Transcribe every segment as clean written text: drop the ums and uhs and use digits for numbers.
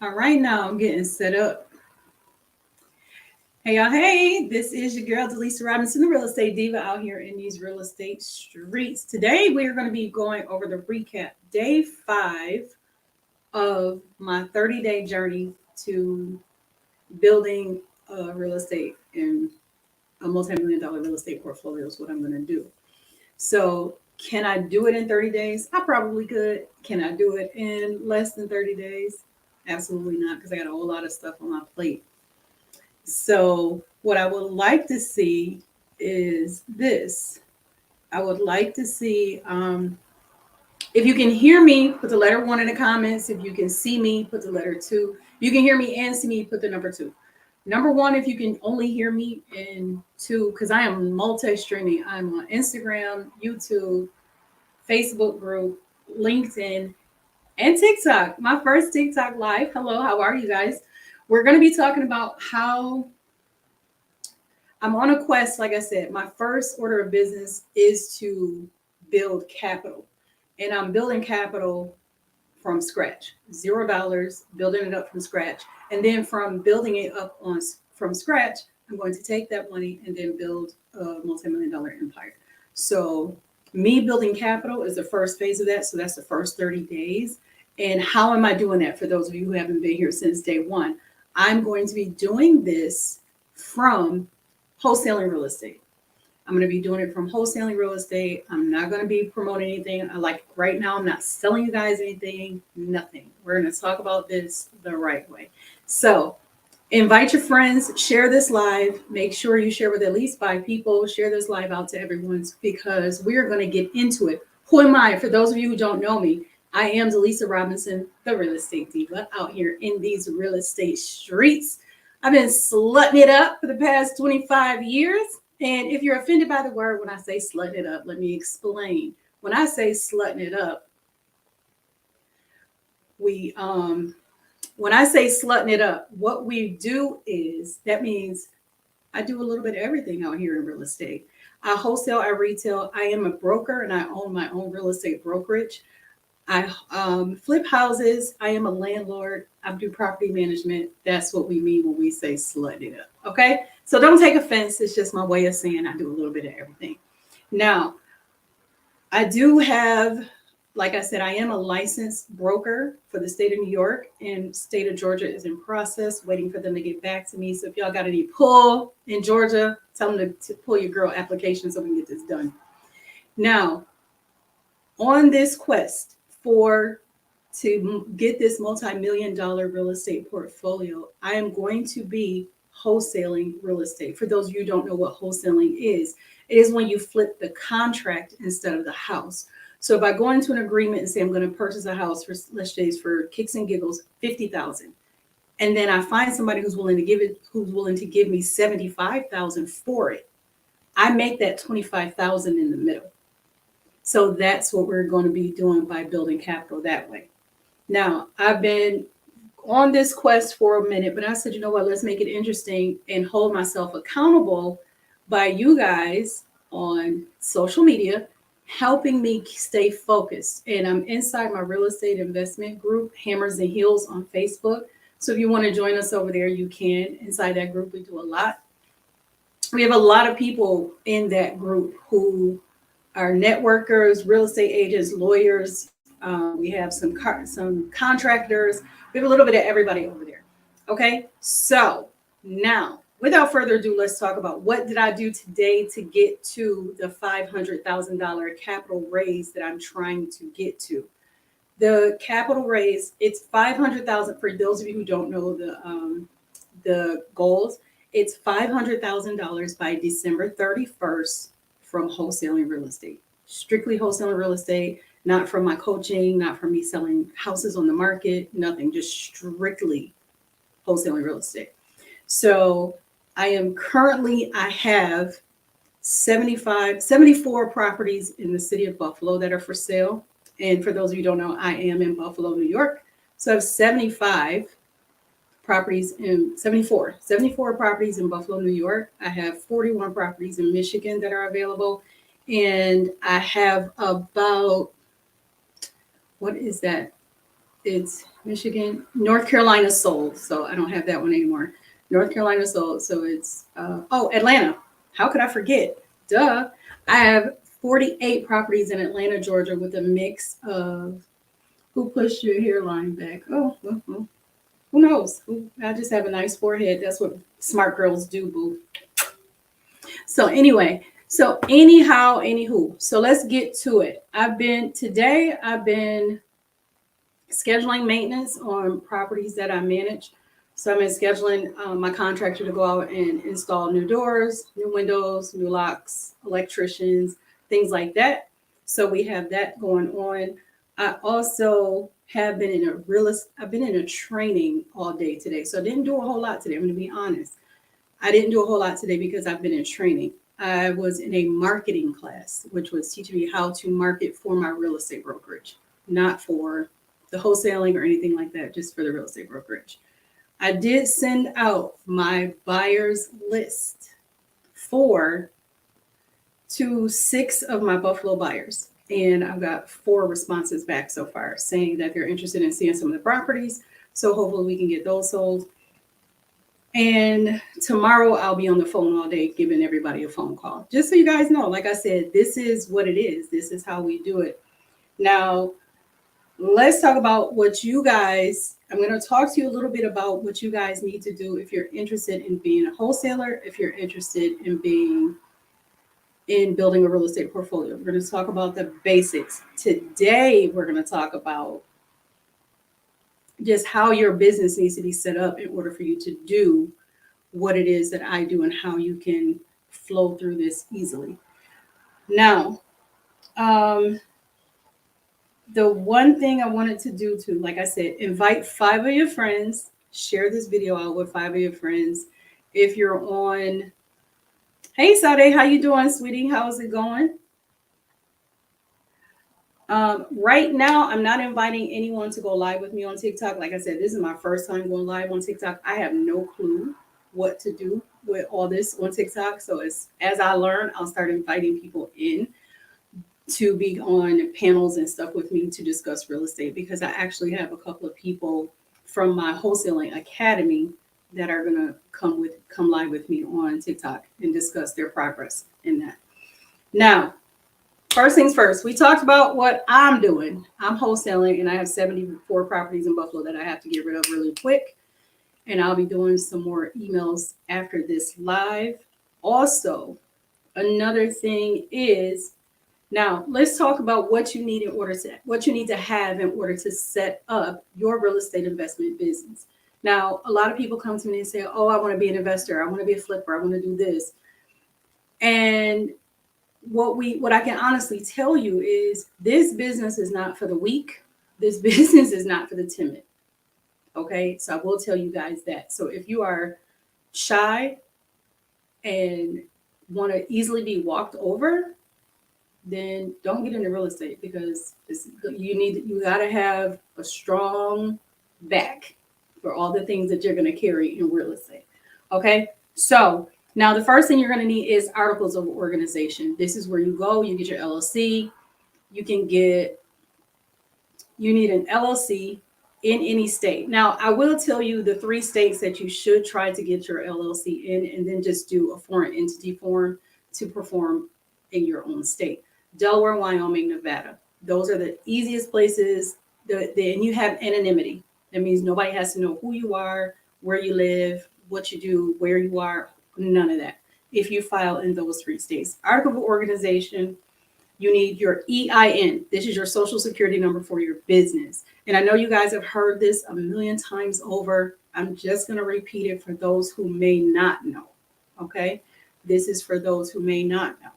All right, now I'm getting set up. Hey, y'all. Hey, this is your girl, Delisa Robinson, the real estate diva out here in these real estate streets. Today, we are going to be going over the recap, day 5 of my 30-day journey to building a real estate and a multi-million dollar real estate portfolio is what I'm going to do. So, can I do it in 30 days? I probably could. Can I do it in less than 30 days? Absolutely not, because I got a whole lot of stuff on my plate. So, what I would like to see is this. I would like to see if you can hear me, put the letter 1 in the comments. If you can see me, put the letter 2. You can hear me and see me, put the number 2. Number 1, if you can only hear me, and 2, because I am multi streaming. I'm on Instagram, YouTube, Facebook group, LinkedIn, and TikTok. My first TikTok live. Hello, how are you guys? We're going to be talking about how I'm on a quest. Like I said, my first order of business is to build capital. And I'm building capital from scratch, $0, building it up from scratch. And then from building it up from scratch, I'm going to take that money and then build a multi-million dollar empire. So me building capital is the first phase of that. So that's the first 30 days. And how am I doing that for those of you who haven't been here since day 1? I'm going to be doing this from wholesaling real estate. I'm going to be doing it from wholesaling real estate. I'm not going to be promoting anything. I like right now, I'm not selling you guys anything, nothing. We're going to talk about this the right way. So invite your friends, share this live. Make sure you share with at least 5 people. Share this live out to everyone because we are going to get into it. Who am I? For those of you who don't know me, I am Delisa Robinson, the real estate diva out here in these real estate streets. I've been slutting it up for the past 25 years. And if you're offended by the word, when I say slutting it up, let me explain. When I say slutting it up, we when I say slutting it up, what we do is that means I do a little bit of everything out here in real estate. I wholesale, I retail, I am a broker, and I own my own real estate brokerage. I flip houses. I am a landlord. I do property management. That's what we mean when we say slut it up. Okay. So don't take offense. It's just my way of saying I do a little bit of everything. Now, I do have, like I said, I am a licensed broker for the state of New York, and state of Georgia is in process, waiting for them to get back to me. So if y'all got any pull in Georgia, tell them to pull your girl application so we can get this done. Now, on this quest for to get this multi-million dollar real estate portfolio, I am going to be wholesaling real estate. For those of you who don't know what wholesaling is, it is when you flip the contract instead of the house. So if I go into an agreement and say I'm going to purchase a house for, let's say, for kicks and giggles, 50,000, and then I find somebody who's willing to give me 75,000 for it, I make that 25,000 in the middle. So that's what we're going to be doing by building capital that way. Now, I've been on this quest for a minute, but I said, you know what, let's make it interesting and hold myself accountable by you guys on social media, helping me stay focused. And I'm inside my real estate investment group, Hammers and Heels on Facebook. So if you want to join us over there, you can. Inside that group, we do a lot. We have a lot of people in that group who are networkers, real estate agents, lawyers. We have some contractors. We have a little bit of everybody over there. Okay, so now without further ado, let's talk about what did I do today to get to the $500,000 capital raise that I'm trying to get to. The capital raise, it's 500,000. For those of you who don't know the goals, it's $500,000 by December 31st from wholesaling real estate, strictly wholesaling real estate, not from my coaching, not from me selling houses on the market, nothing, just strictly wholesaling real estate. So I have 74 properties in the city of Buffalo that are for sale. And for those of you who don't know, I am in Buffalo, New York. So I have 74 properties in Buffalo, New York. I have 41 properties in Michigan that are available. And I have about, what is that? It's Michigan, North Carolina sold. So I don't have that one anymore. North Carolina sold. So it's Atlanta. How could I forget? Duh. I have 48 properties in Atlanta, Georgia, with a mix of who pushed your hairline back. Oh, well, who knows? I just have a nice forehead. That's what smart girls do, boo. So anyway, so anyhow, anywho, so let's get to it. I've been scheduling maintenance on properties that I manage. So I've been scheduling my contractor to go out and install new doors, new windows, new locks, electricians, things like that. So we have that going on. I also have been in a I've been in a training all day today. So I didn't do a whole lot today. I'm going to be honest. I didn't do a whole lot today because I've been in training. I was in a marketing class, which was teaching me how to market for my real estate brokerage, not for the wholesaling or anything like that, just for the real estate brokerage. I did send out my buyers list for to 6 of my Buffalo buyers. And I've got 4 responses back so far saying that they're interested in seeing some of the properties. So hopefully we can get those sold. And tomorrow I'll be on the phone all day giving everybody a phone call. Just so you guys know, like I said, this is what it is. This is how we do it. Now, let's talk about what you guys, I'm going to talk to you a little bit about what you guys need to do if you're interested in being a wholesaler, if you're interested in building a real estate portfolio. We're going to talk about the basics. Today, we're going to talk about just how your business needs to be set up in order for you to do what it is that I do and how you can flow through this easily. Now, the one thing I wanted to do too, like I said, invite 5 of your friends, share this video out with 5 of your friends. If you're on, hey Sade, how you doing, sweetie? How's it going? Right now, I'm not inviting anyone to go live with me on TikTok. Like I said, this is my first time going live on TikTok. I have no clue what to do with all this on TikTok. So as I learn, I'll start inviting people in to be on panels and stuff with me to discuss real estate, because I actually have a couple of people from my wholesaling academy that are going to come live with me on TikTok and discuss their progress in that. Now, first things first, we talked about what I'm doing. I'm wholesaling and I have 74 properties in Buffalo that I have to get rid of really quick. And I'll be doing some more emails after this live. Also, another thing is, now let's talk about what you need to have in order to set up your real estate investment business. Now, a lot of people come to me and say, oh, I want to be an investor. I want to be a flipper. I want to do this. And what I can honestly tell you is this business is not for the weak. This business is not for the timid. Okay. So I will tell you guys that. So if you are shy and want to easily be walked over, then don't get into real estate, because you got to have a strong back for all the things that you're going to carry in real estate. Okay. So now the first thing you're going to need is articles of organization. This is where you go, you get your LLC. You need an LLC in any state. Now, I will tell you the 3 states that you should try to get your LLC in, and then just do a foreign entity form to perform in your own state. Delaware, Wyoming, Nevada. Those are the easiest places. And you have anonymity. That means nobody has to know who you are, where you live, what you do, where you are, none of that. If you file in those 3 states. Article of organization, you need your EIN. This is your social security number for your business. And I know you guys have heard this a million times over. I'm just going to repeat it for those who may not know. Okay? This is for those who may not know.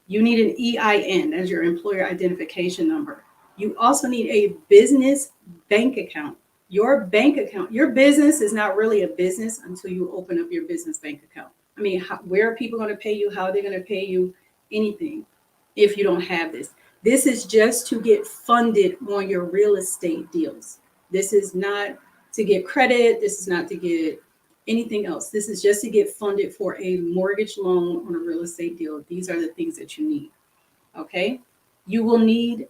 You need an EIN as your employer identification number. You also need a business bank account. Your bank account, your business is not really a business until you open up your business bank account. I mean, where are people going to pay you? How are they going to pay you? Anything if you don't have this. This is just to get funded on your real estate deals. This is not to get credit. This is not to get anything else. This is just to get funded for a mortgage loan on a real estate deal. These are the things that you need. Okay. You will need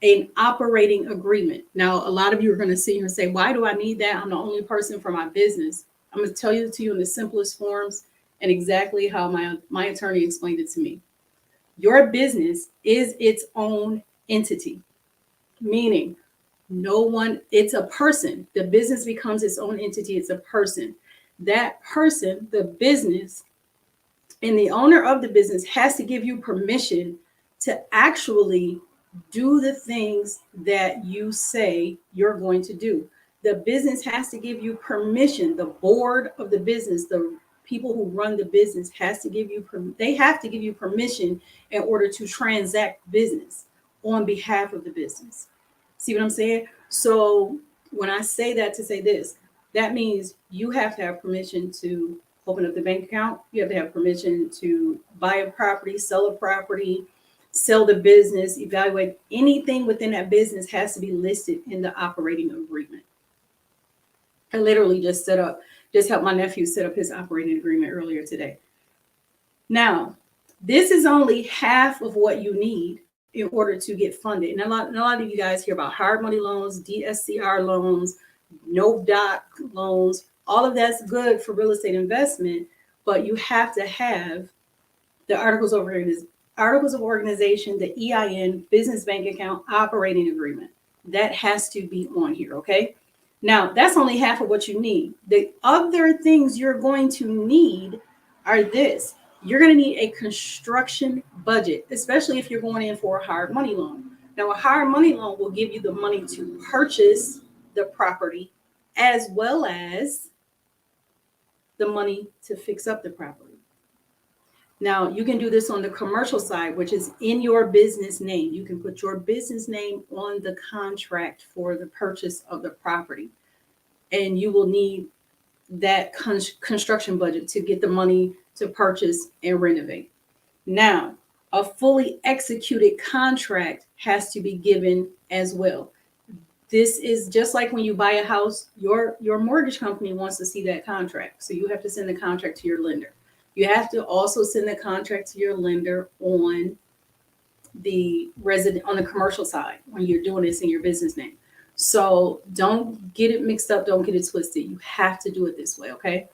an operating agreement. Now, a lot of you are going to sit here and say, why do I need that? I'm the only person for my business. I'm going to tell you to you in the simplest forms and exactly how my attorney explained it to me. Your business is its own entity, meaning no one, it's a person. The business becomes its own entity, it's a person. That person, the business, and the owner of the business has to give you permission to actually do the things that you say you're going to do. The business has to give you permission. The board of the business, the people who run the business has to give you they have to give you permission in order to transact business on behalf of the business. See what I'm saying? So when I say that, to say this, that means you have to have permission to open up the bank account. You have to have permission to buy a property, sell the business, evaluate anything within that business has to be listed in the operating agreement. I literally just helped my nephew set up his operating agreement earlier today. Now, this is only half of what you need in order to get funded. And a lot of you guys hear about hard money loans, DSCR loans, no doc loans. All of that's good for real estate investment, but you have to have the articles of organization, the EIN, business bank account, operating agreement. That has to be on here, okay? Now, that's only half of what you need. The other things you're going to need are this. You're going to need a construction budget, especially if you're going in for a hard money loan. Now, a hard money loan will give you the money to purchase the property as well as the money to fix up the property. Now, you can do this on the commercial side, which is in your business name. You can put your business name on the contract for the purchase of the property. And you will need that construction budget to get the money to purchase and renovate. Now, a fully executed contract has to be given as well. This is just like when you buy a house, your mortgage company wants to see that contract. So you have to send the contract to your lender. You have to also send the contract to your lender on the commercial side when you're doing this in your business name. So don't get it mixed up. Don't get it twisted. You have to do it this way, okay?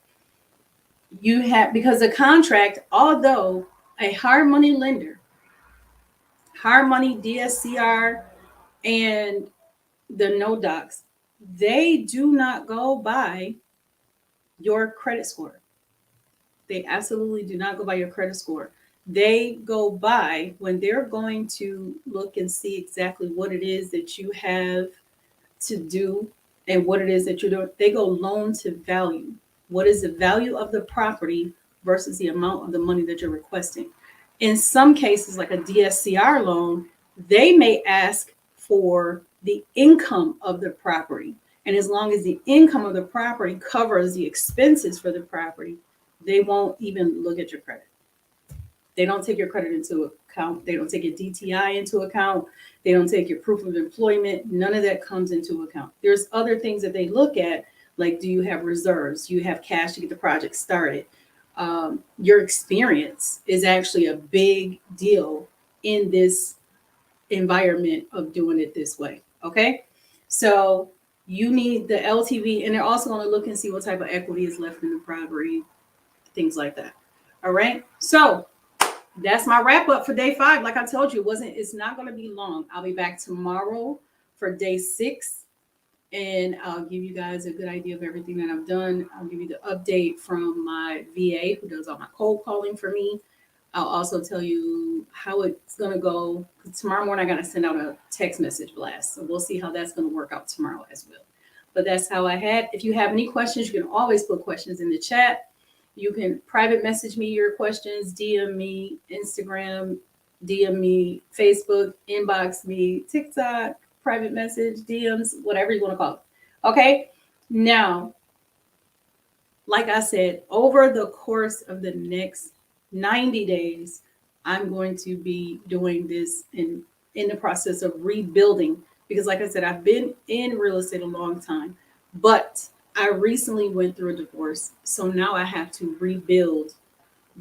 Because the contract, although a hard money lender, hard money DSCR, and the no docs, they do not go by your credit score. They absolutely do not go by your credit score. They go by when they're going to look and see exactly what it is that you have to do and what it is that you're doing. They go loan to value. What is the value of the property versus the amount of the money that you're requesting? In some cases, like a DSCR loan, they may ask for the income of the property. And as long as the income of the property covers the expenses for the property, they won't even look at your credit. They don't take your credit into account. They don't take your DTI into account. They don't take your proof of employment. None of that comes into account. There's other things that they look at, like, do you have reserves? Do you have cash to get the project started? Your experience is actually a big deal in this environment of doing it this way. Okay. So you need the LTV, and they're also going to look and see what type of equity is left in the property, things like that. All right. So that's my wrap up for day 5. Like I told you, it's not going to be long. I'll be back tomorrow for day 6, and I'll give you guys a good idea of everything that I've done. I'll give you the update from my VA who does all my cold calling for me. I'll also tell you how it's going to go. Tomorrow morning, I got to send out a text message blast. So we'll see how that's going to work out tomorrow as well. But that's how I had. If you have any questions, you can always put questions in the chat. You can private message me your questions, DM me, Instagram, DM me, Facebook, inbox me, TikTok, private message, DMs, whatever you want to call it. Okay. Now, like I said, over the course of the next 90 days, I'm going to be doing this in the process of rebuilding, because like I said, I've been in real estate a long time, but I recently went through a divorce. So now I have to rebuild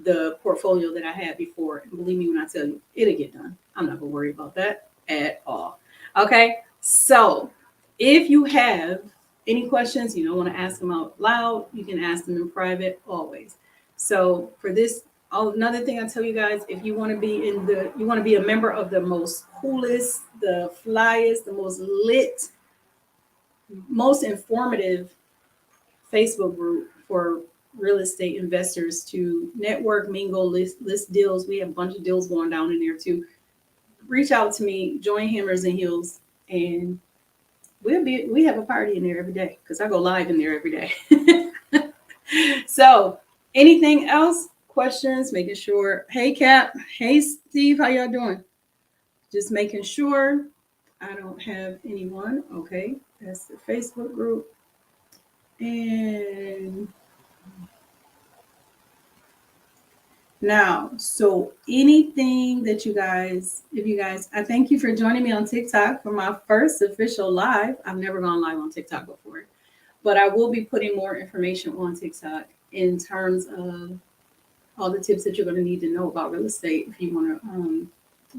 the portfolio that I had before. And believe me when I tell you, it'll get done. I'm not going to worry about that at all. Okay. So if you have any questions, you don't want to ask them out loud, you can ask them in private always. So for this, another thing I tell you guys, if you want to be you want to be a member of the most coolest, the flyest, the most lit, most informative Facebook group for real estate investors to network, mingle, list deals. We have a bunch of deals going down in there too. Reach out to me, join Hammers and Heels, and we have a party in there every day because I go live in there every day. So anything else? Questions? Making sure. Hey Cap. Hey Steve, how y'all doing? Just making sure I don't have anyone. Okay, that's the Facebook group. And now, so anything that you guys, if you guys, I thank you for joining me on TikTok for my first official live. I've never gone live on TikTok before, but I will be putting more information on TikTok in terms of all the tips that you're going to need to know about real estate if you want to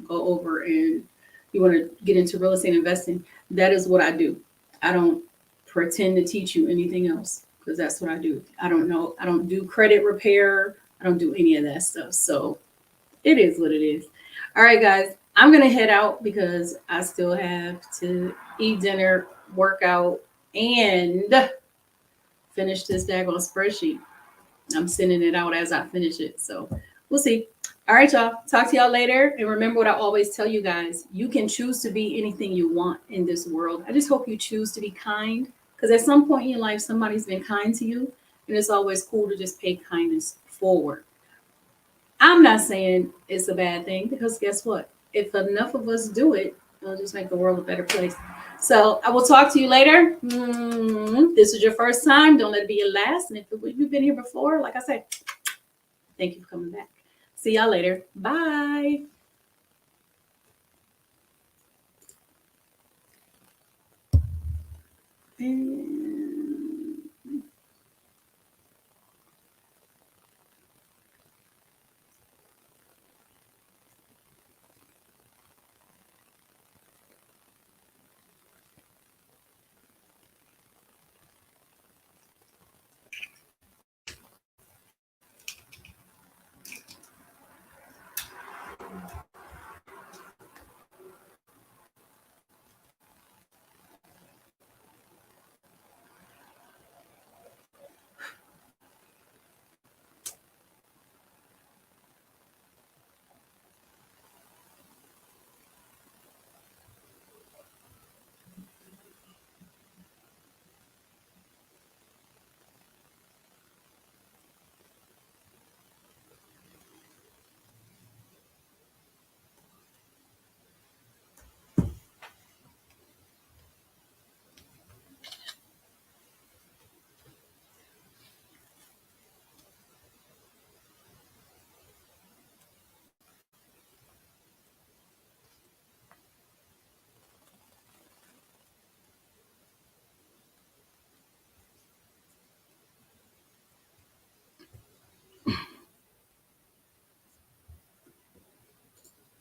go over and you want to get into real estate investing. That is what I do. I don't pretend to teach you anything else because that's what I do. I don't know. I don't do credit repair. I don't do any of that stuff. So it is what it is. All right, guys, I'm going to head out because I still have to eat dinner, work out, and finish this daggone spreadsheet. I'm sending it out as I finish it. So we'll see. All right, y'all. Talk to y'all later. And remember what I always tell you guys, you can choose to be anything you want in this world. I just hope you choose to be kind because at some point in your life, somebody's been kind to you. And it's always cool to just pay kindness forward. I'm not saying it's a bad thing because guess what? If enough of us do it, it'll just make the world a better place. So I will talk to you later. This is your first time. Don't let it be your last. And if you've been here before, like I said, thank you for coming back. See y'all later. Bye. And